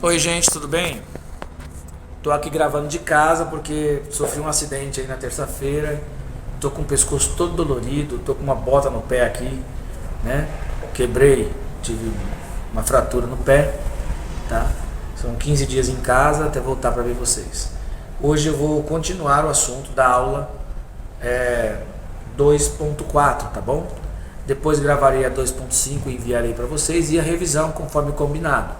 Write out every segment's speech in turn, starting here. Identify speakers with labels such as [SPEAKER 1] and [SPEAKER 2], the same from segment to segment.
[SPEAKER 1] Oi gente, tudo bem? Tô aqui gravando de casa porque sofri um acidente aí na terça-feira. Tô com o pescoço todo dolorido, tô com uma bota no pé aqui, né? Quebrei, tive uma fratura no pé, tá? São 15 dias em casa até voltar para ver vocês. Hoje eu vou continuar o assunto da aula 2.4, tá bom? Depois gravarei a 2.5 e enviarei para vocês e a revisão conforme combinado,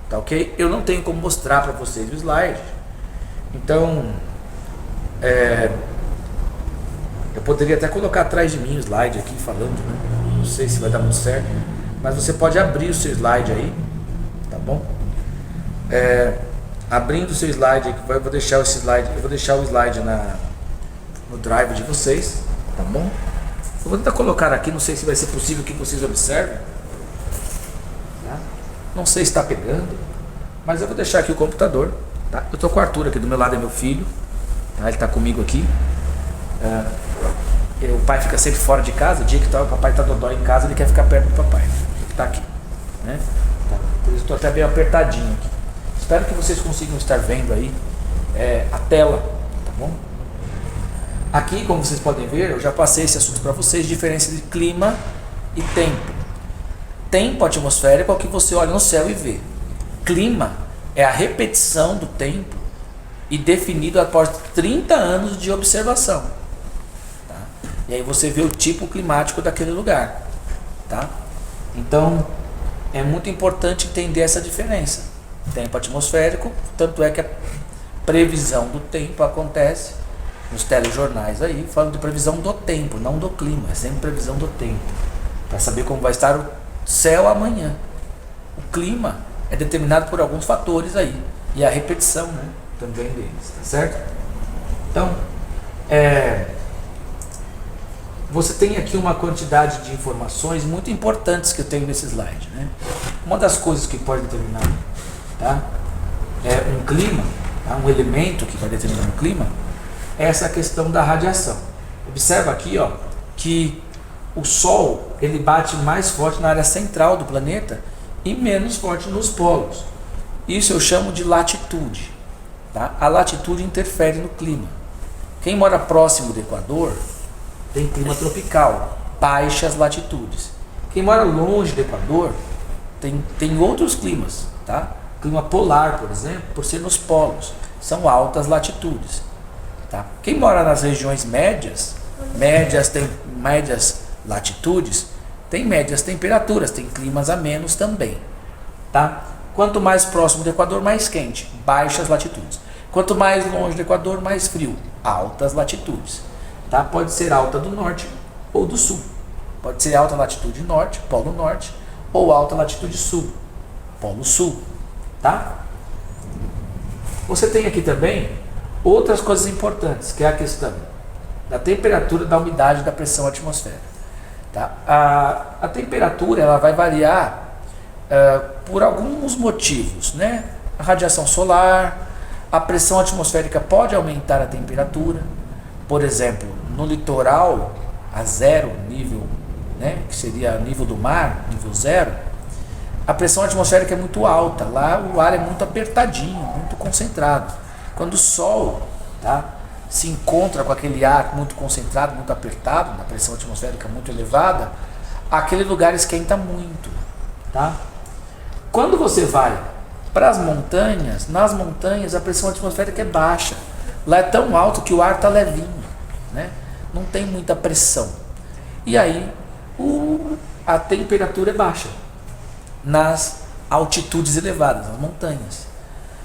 [SPEAKER 1] tá ok? Eu não tenho como mostrar para vocês o slide, então eu poderia até colocar atrás de mim o slide aqui falando, né? Não sei se vai dar muito certo, mas você pode abrir o seu slide aí, tá bom? Abrindo o seu slide, eu vou deixar o slide no drive de vocês, tá bom? Eu vou tentar colocar aqui, não sei se vai ser possível que vocês observem, tá? Não sei se está pegando, mas eu vou deixar aqui o computador, tá? Eu estou com o Arthur aqui, do meu lado é meu filho, tá? Ele está comigo aqui. O pai fica sempre fora de casa, o dia que o papai está dodói em casa, ele quer ficar perto do papai, que está aqui, né? Tá. Por isso estou até bem apertadinho aqui. Espero que vocês consigam estar vendo aí a tela, tá bom? Aqui, como vocês podem ver, eu já passei esse assunto para vocês, diferença de clima e tempo. Tempo atmosférico é o que você olha no céu e vê. Clima é a repetição do tempo e definido após 30 anos de observação. Tá? E aí você vê o tipo climático daquele lugar. Tá? Então, é muito importante entender essa diferença. Tempo atmosférico, tanto é que a previsão do tempo acontece nos telejornais aí, falando de previsão do tempo, não do clima, é sempre previsão do tempo, para saber como vai estar o céu amanhã. O clima é determinado por alguns fatores aí, e a repetição, né, também deles, tá certo? Então, você tem aqui uma quantidade de informações muito importantes que eu tenho nesse slide, né? Uma das coisas que pode determinar, tá, um clima, tá, um elemento que vai determinar um clima, essa questão da radiação. Observa aqui, ó, que o Sol ele bate mais forte na área central do planeta e menos forte nos polos. Isso eu chamo de latitude. Tá? A latitude interfere no clima. Quem mora próximo do Equador tem clima tropical, baixas latitudes. Quem mora longe do Equador tem outros climas. Tá? Clima polar, por exemplo, por ser nos polos, são altas latitudes. Tá? Quem mora nas regiões médias tem médias latitudes, tem médias temperaturas, tem climas amenos também. Tá? Quanto mais próximo do Equador, mais quente, baixas latitudes. Quanto mais longe do Equador, mais frio, altas latitudes. Tá? Pode ser alta do norte ou do sul. Pode ser alta latitude norte, polo norte, ou alta latitude sul, polo sul. Tá? Você tem aqui também outras coisas importantes, que é a questão da temperatura, da umidade, da pressão atmosférica. Tá? A temperatura ela vai variar por alguns motivos, né? A radiação solar, a pressão atmosférica pode aumentar a temperatura. Por exemplo, no litoral, a zero nível, né? Que seria nível do mar, nível zero, a pressão atmosférica é muito alta, lá o ar é muito apertadinho, muito concentrado. Quando o Sol, tá, se encontra com aquele ar muito concentrado, muito apertado, na pressão atmosférica muito elevada, aquele lugar esquenta muito. Tá? Quando você vai para as montanhas, nas montanhas a pressão atmosférica é baixa. Lá é tão alto que o ar está levinho, né? Não tem muita pressão. E aí a temperatura é baixa nas altitudes elevadas, nas montanhas.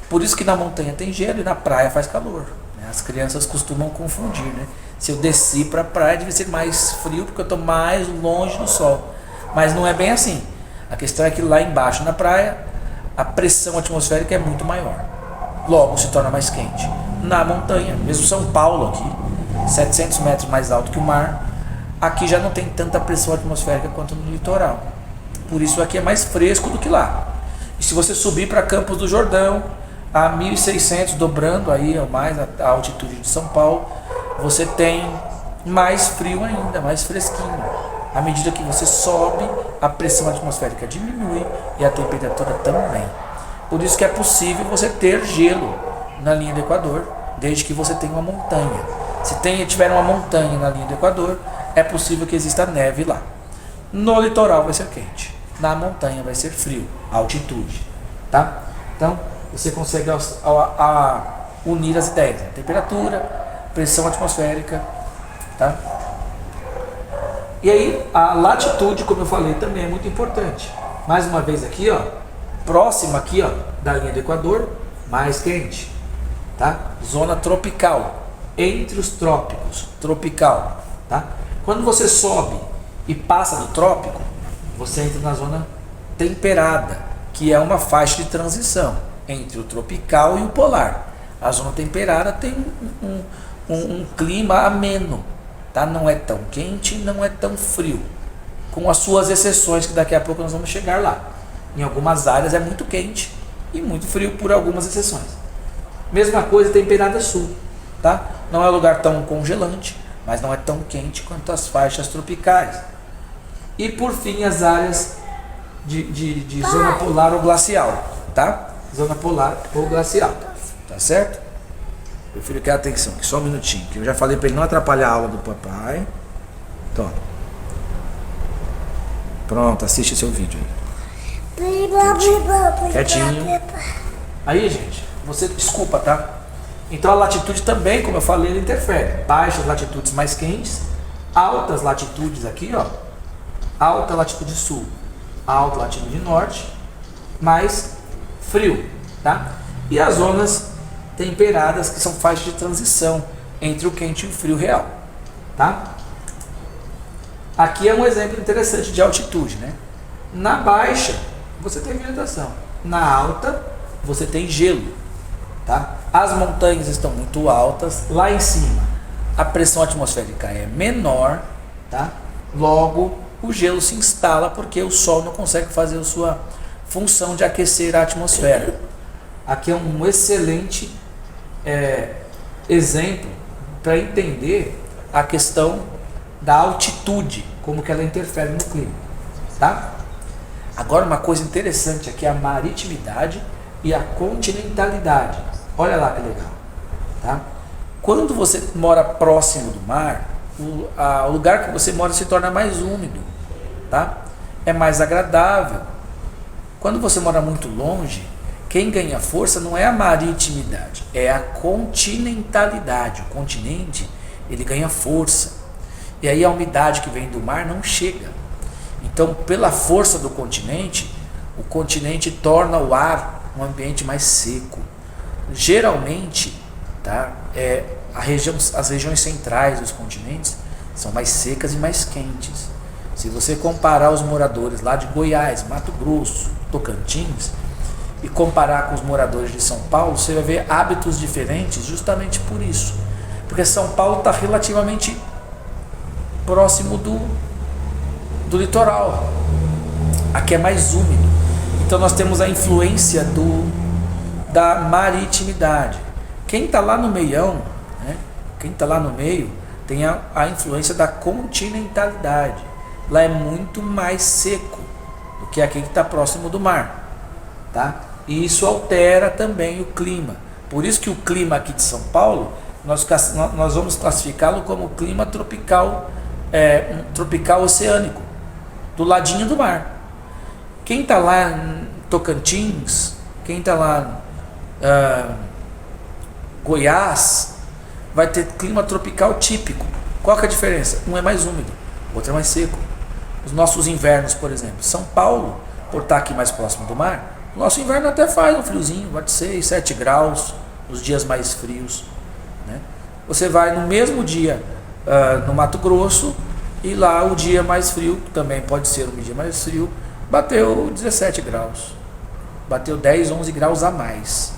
[SPEAKER 1] Por isso que na montanha tem gelo e na praia faz calor, né? As crianças costumam confundir, né? Se eu desci para a praia deve ser mais frio porque eu estou mais longe do sol. Mas não é bem assim. A questão é que lá embaixo na praia a pressão atmosférica é muito maior. Logo se torna mais quente. Na montanha, mesmo São Paulo aqui, 700 metros mais alto que o mar, aqui já não tem tanta pressão atmosférica quanto no litoral. Por isso aqui é mais fresco do que lá. E se você subir para Campos do Jordão, a 1.600, dobrando aí mais a altitude de São Paulo, você tem mais frio ainda, mais fresquinho. À medida que você sobe, a pressão atmosférica diminui e a temperatura também. Por isso que é possível você ter gelo na linha do Equador, desde que você tenha uma montanha. Se tiver uma montanha na linha do Equador, é possível que exista neve lá. No litoral vai ser quente, na montanha vai ser frio, altitude, tá? Então, você consegue unir as ideias, né? Temperatura, pressão atmosférica, tá? E aí, a latitude, como eu falei, também é muito importante. Mais uma vez aqui, ó, próxima aqui, ó, da linha do Equador, mais quente, tá? Zona tropical, entre os trópicos, tropical, tá? Quando você sobe e passa do trópico, você entra na zona temperada, que é uma faixa de transição entre o tropical e o polar. A zona temperada tem um clima ameno, tá? Não é tão quente, não é tão frio, com as suas exceções, que daqui a pouco nós vamos chegar lá. Em algumas áreas é muito quente e muito frio por algumas exceções. Mesma coisa temperada sul, tá? Não é um lugar tão congelante, mas não é tão quente quanto as faixas tropicais. E por fim, as áreas de zona polar ou glacial, tá? Zona polar ou glacial, tá certo? Meu filho quer atenção aqui, só um minutinho, que eu já falei para ele não atrapalhar a aula do papai. Toma. Pronto, assiste seu vídeo aí. Quietinho. Aí, gente, você desculpa, tá? Então a latitude também, como eu falei, ele interfere. Baixas latitudes mais quentes, altas latitudes aqui, ó. Alta latitude sul, alta latitude norte, mais frio, tá? E as zonas temperadas, que são faixas de transição entre o quente e o frio real, tá? Aqui é um exemplo interessante de altitude, né? Na baixa, você tem vegetação. Na alta, você tem gelo, tá? As montanhas estão muito altas. Lá em cima, a pressão atmosférica é menor, tá? Logo, o gelo se instala porque o Sol não consegue fazer a sua função de aquecer a atmosfera. Aqui é um excelente exemplo para entender a questão da altitude, como que ela interfere no clima, tá? Agora, uma coisa interessante aqui é a maritimidade e a continentalidade. Olha lá que legal, tá? Quando você mora próximo do mar, o lugar que você mora se torna mais úmido, tá? É mais agradável. Quando você mora muito longe, quem ganha força não é a maritimidade, é a continentalidade. O continente, ele ganha força. E aí a umidade que vem do mar não chega. Então, pela força do continente, o continente torna o ar um ambiente mais seco. Geralmente, tá? As regiões centrais dos continentes são mais secas e mais quentes. Se você comparar os moradores lá de Goiás, Mato Grosso, Tocantins, e comparar com os moradores de São Paulo, você vai ver hábitos diferentes justamente por isso. Porque São Paulo está relativamente próximo do litoral. Aqui é mais úmido. Então nós temos a influência da maritimidade. Quem está lá no meião, né? Quem está lá no meio, tem a influência da continentalidade. Lá é muito mais seco do que aqui que está próximo do mar, tá? E isso altera também o clima. Por isso que o clima aqui de São Paulo, nós vamos classificá-lo como clima tropical, tropical oceânico, do ladinho do mar. Quem está lá em Tocantins, quem está lá Goiás, vai ter clima tropical típico. Qual que é a diferença? Um é mais úmido, o outro é mais seco. Os nossos invernos, por exemplo, São Paulo, por estar aqui mais próximo do mar, o nosso inverno até faz um friozinho, vai de 6, 7 graus, nos dias mais frios, né? Você vai no mesmo dia no Mato Grosso, e lá o dia mais frio, também pode ser um dia mais frio, bateu 17 graus, bateu 10, 11 graus a mais.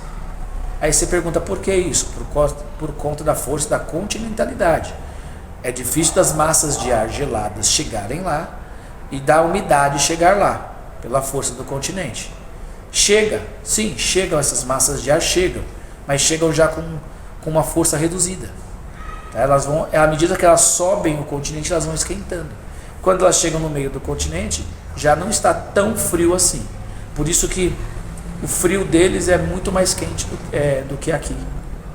[SPEAKER 1] Aí você pergunta por que isso? Por conta da força da continentalidade. É difícil das massas de ar geladas chegarem lá e da umidade chegar lá, pela força do continente. Chega, sim, chegam essas massas de ar, mas chegam já com uma força reduzida. Elas vão, à medida que elas sobem o continente, elas vão esquentando. Quando elas chegam no meio do continente, já não está tão frio assim. Por isso que o frio deles é muito mais quente do que aqui.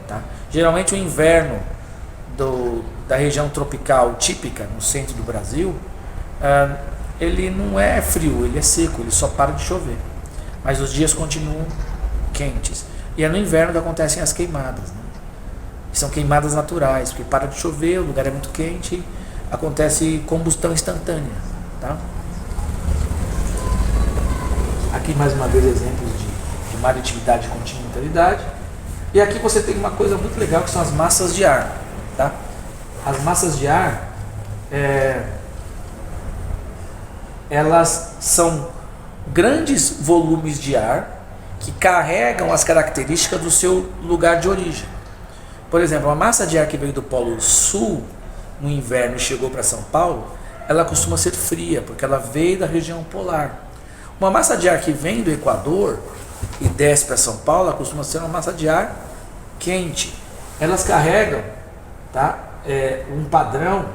[SPEAKER 1] Tá? Geralmente o inverno da região tropical típica no centro do Brasil, ele não é frio, ele é seco, ele só para de chover. Mas os dias continuam quentes. E é no inverno que acontecem as queimadas. Né? São queimadas naturais, porque para de chover, o lugar é muito quente, acontece combustão instantânea. Tá? Aqui mais uma vez exemplos de maritividade e continentalidade. E aqui você tem uma coisa muito legal que são as massas de ar. Tá? As massas de ar, elas são grandes volumes de ar que carregam as características do seu lugar de origem. Por exemplo, uma massa de ar que veio do Polo Sul no inverno e chegou para São Paulo, ela costuma ser fria, porque ela veio da região polar. Uma massa de ar que vem do Equador e desce para São Paulo, ela costuma ser uma massa de ar quente. Elas carregam, tá, um padrão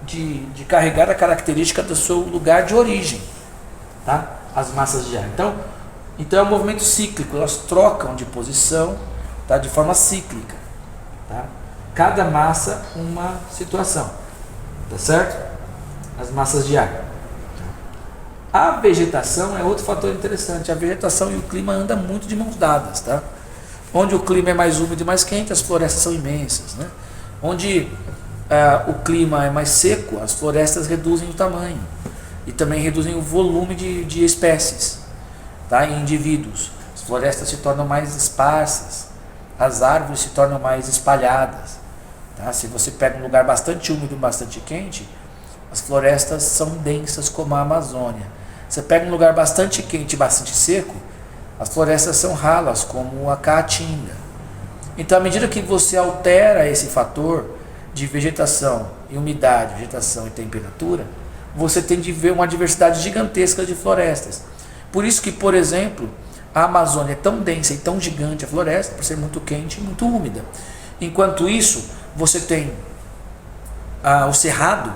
[SPEAKER 1] de carregar a característica do seu lugar de origem, tá? As massas de ar. Então é um movimento cíclico, elas trocam de posição, tá, de forma cíclica. Tá? Cada massa uma situação, tá certo? As massas de ar. A vegetação é outro fator interessante. A vegetação e o clima andam muito de mãos dadas, tá? Onde o clima é mais úmido e mais quente, as florestas são imensas, né? Onde o clima é mais seco, as florestas reduzem o tamanho e também reduzem o volume de espécies, tá? Em indivíduos. As florestas se tornam mais esparsas, as árvores se tornam mais espalhadas. Tá? Se você pega um lugar bastante úmido e bastante quente, as florestas são densas como a Amazônia. Você pega um lugar bastante quente e bastante seco, as florestas são ralas como a Caatinga. Então, à medida que você altera esse fator de vegetação e umidade, vegetação e temperatura, você tem de ver uma diversidade gigantesca de florestas. Por isso que, por exemplo, a Amazônia é tão densa e tão gigante a floresta, por ser muito quente e muito úmida. Enquanto isso, você tem o cerrado,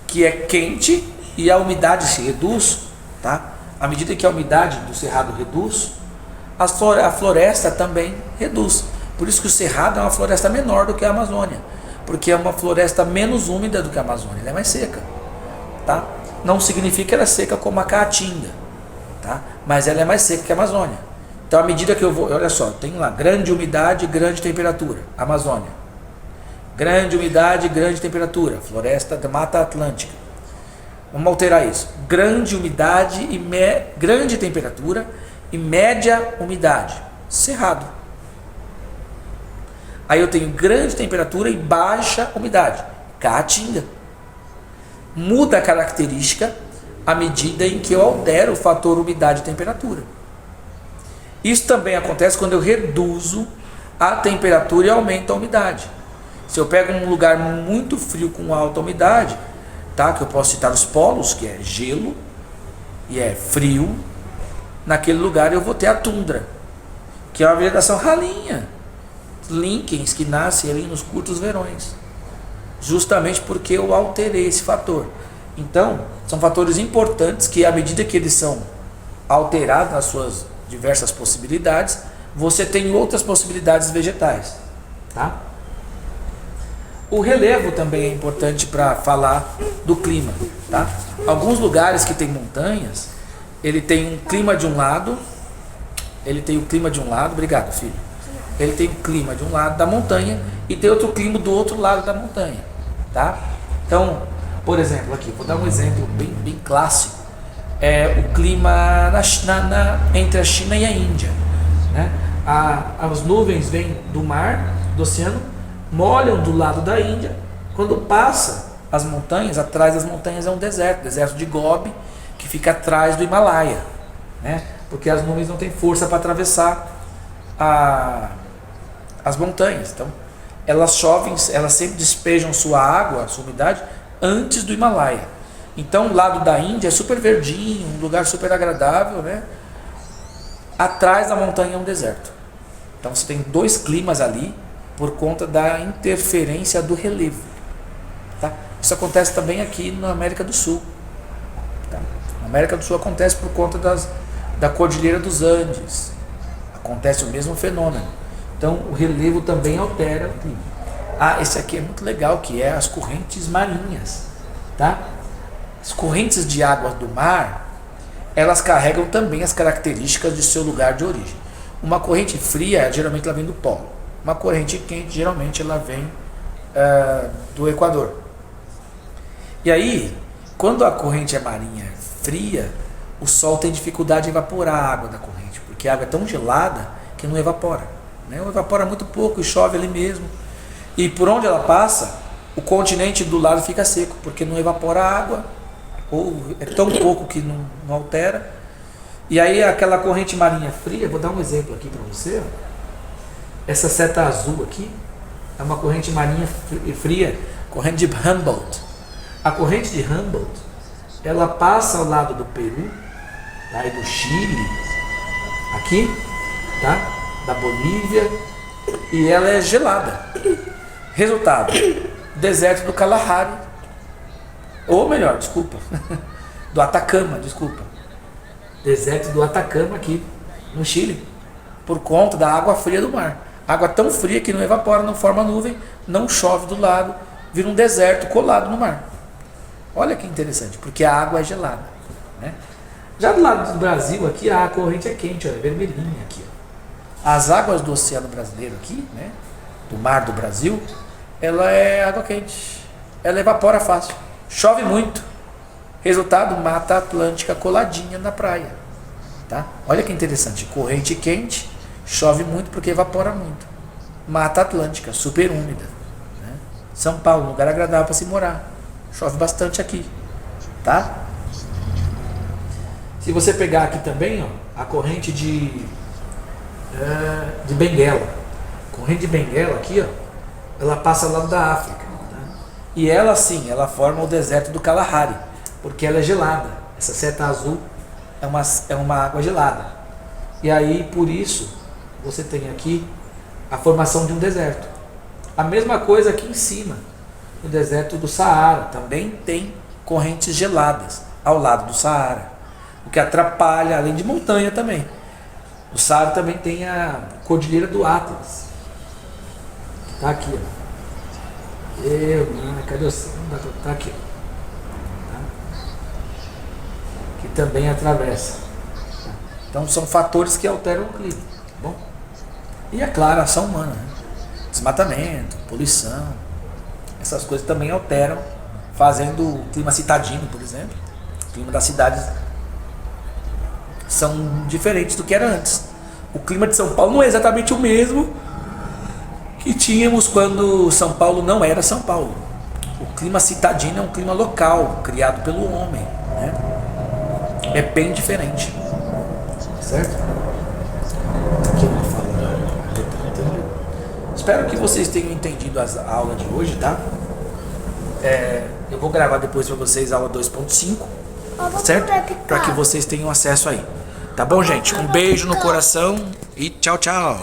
[SPEAKER 1] que é quente e a umidade se reduz. Tá? À medida que a umidade do cerrado reduz, a floresta também reduz. Por isso que o cerrado é uma floresta menor do que a Amazônia, porque é uma floresta menos úmida do que a Amazônia, ela é mais seca. Tá? Não significa que ela é seca como a Caatinga, tá? Mas ela é mais seca que a Amazônia. Então, à medida que eu vou, olha só, tem lá grande umidade, grande temperatura, Amazônia. Grande umidade, grande temperatura, floresta da Mata Atlântica. Vamos alterar isso. Grande umidade e grande temperatura e média umidade, cerrado. Aí eu tenho grande temperatura e baixa umidade, Caatinga. Muda a característica à medida em que eu altero o fator umidade e temperatura. Isso também acontece quando eu reduzo a temperatura e aumento a umidade. Se eu pego um lugar muito frio com alta umidade, tá? Que eu posso citar os polos, que é gelo e é frio, naquele lugar eu vou ter a tundra, que é uma vegetação ralinha, líquens que nascem ali nos curtos verões, justamente porque eu alterei esse fator. Então, são fatores importantes que, à medida que eles são alterados nas suas diversas possibilidades, você tem outras possibilidades vegetais, tá? O relevo também é importante para falar do clima, tá? Alguns lugares que tem montanhas, ele tem um clima de um lado, obrigado, filho. Ele tem o clima de um lado da montanha e tem outro clima do outro lado da montanha, tá? Então, por exemplo, aqui, vou dar um exemplo bem clássico. É o clima entre a China e a Índia, né? As nuvens vêm do mar, do oceano, molham do lado da Índia. Quando passa as montanhas, atrás das montanhas é um deserto de Gobi, que fica atrás do Himalaia, né? Porque as nuvens não têm força para atravessar as montanhas. Então, elas chovem, elas sempre despejam sua água, sua umidade, antes do Himalaia. Então, o lado da Índia é super verdinho, um lugar super agradável, né? Atrás da montanha é um deserto. Então, você tem dois climas ali por conta da interferência do relevo. Tá? Isso acontece também aqui na América do Sul. Tá? Na América do Sul acontece por conta da Cordilheira dos Andes. Acontece o mesmo fenômeno. Então o relevo também altera o clima. Ah, esse aqui é muito legal, que é as correntes marinhas, tá? As correntes de águas do mar, elas carregam também as características de seu lugar de origem. Uma corrente fria, geralmente ela vem do polo. Uma corrente quente, geralmente ela vem do Equador. E aí, quando a corrente é marinha fria, o sol tem dificuldade em evaporar a água da corrente, porque a água é tão gelada que não evapora, né? Evapora muito pouco e chove ali mesmo. E por onde ela passa, o continente do lado fica seco, porque não evapora a água, ou é tão pouco que não altera. E aí aquela corrente marinha fria, vou dar um exemplo aqui para você. Essa seta azul aqui é uma corrente marinha fria, corrente de Humboldt. A corrente de Humboldt, ela passa ao lado do Peru, tá? E do Chile, aqui, tá? Da Bolívia, e ela é gelada. Resultado, deserto do Kalahari, ou melhor, desculpa, do Atacama, desculpa. Deserto do Atacama aqui no Chile, por conta da água fria do mar. Água tão fria que não evapora, não forma nuvem, não chove do lado, vira um deserto colado no mar. Olha que interessante, porque a água é gelada, né? Já do lado do Brasil aqui, a corrente é quente, olha, vermelhinha aqui. Ó. As águas do Oceano Brasileiro aqui, né, do mar do Brasil, ela é água quente, ela evapora fácil, chove muito. Resultado, Mata Atlântica coladinha na praia, tá? Olha que interessante, corrente quente, chove muito porque evapora muito. Mata Atlântica, super úmida, né? São Paulo, lugar agradável para se morar, chove bastante aqui, tá? Se você pegar aqui também, ó, a corrente de Benguela, corrente de Benguela aqui, ó, ela passa ao lado da África, tá? E ela sim, ela forma o deserto do Kalahari, porque ela é gelada. Essa seta azul é uma água gelada. E aí, por isso, você tem aqui a formação de um deserto. A mesma coisa aqui em cima, no deserto do Saara, também tem correntes geladas ao lado do Saara, o que atrapalha, além de montanha também. O Saara também tem a Cordilheira do Atlas, que está aqui, ó. Cadê o... Tá aqui, ó. Que também atravessa. Então são fatores que alteram o clima, tá bom? E é claro, a ação humana, né? Desmatamento, poluição, essas coisas também alteram, fazendo o clima citadino, por exemplo. O clima das cidades são diferentes do que era antes. O clima de São Paulo não é exatamente o mesmo que tínhamos quando São Paulo não era São Paulo. O clima citadino é um clima local, criado pelo homem, né? É bem diferente, certo? Aqui uma fala. Espero que vocês tenham entendido a aula de hoje, tá? Eu vou gravar depois para vocês a aula 2.5, certo? Para que vocês tenham acesso aí. Tá bom, gente? Um beijo no coração e tchau, tchau.